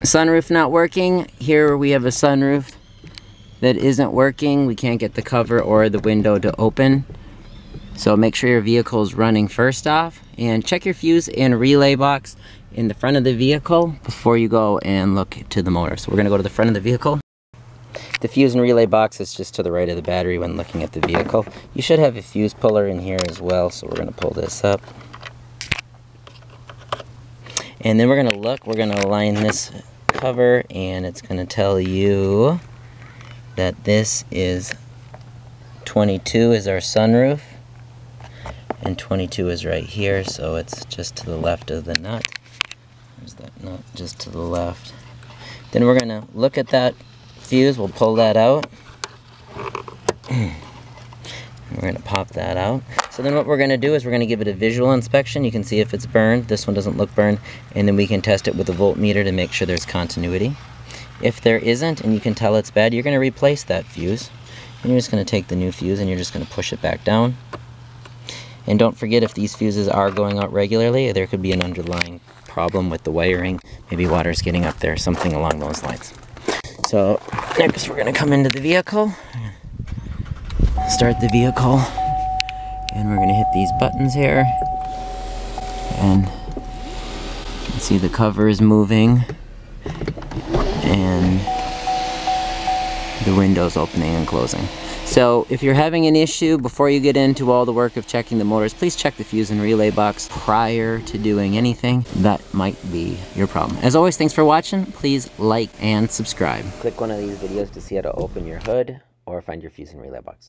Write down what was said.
Sunroof not working. Here we have a sunroof that isn't working. We can't get the cover or the window to open. So make sure your vehicle is running first off, and check your fuse and relay box in the front of the vehicle before you go and look to the motor. So we're gonna go to the front of the vehicle. The fuse and relay box is just to the right of the battery when looking at the vehicle. You should have a fuse puller in here as well, so we're gonna pull this up. And then we're gonna align this cover, and it's gonna tell you that this is 22 is our sunroof, and 22 is right here, so it's just to the left of the nut. There's that nut just to the left. Then we're gonna look at that fuse, we'll pull that out. We're gonna pop that out. So then what we're gonna do is we're gonna give it a visual inspection. You can see if it's burned. This one doesn't look burned. And then we can test it with a voltmeter to make sure there's continuity. If there isn't and you can tell it's bad, you're gonna replace that fuse. And you're just gonna take the new fuse and you're just gonna push it back down. And don't forget, if these fuses are going out regularly, there could be an underlying problem with the wiring. Maybe water's getting up there, something along those lines. So next we're gonna come into the vehicle. Start the vehicle, and we're going to hit these buttons here, and you can see the cover is moving and the windows opening and closing. So if you're having an issue, before you get into all the work of checking the motors, please check the fuse and relay box prior to doing anything. That might be your problem. As always, thanks for watching. Please like and subscribe. Click one of these videos to see how to open your hood or find your fuse and relay box.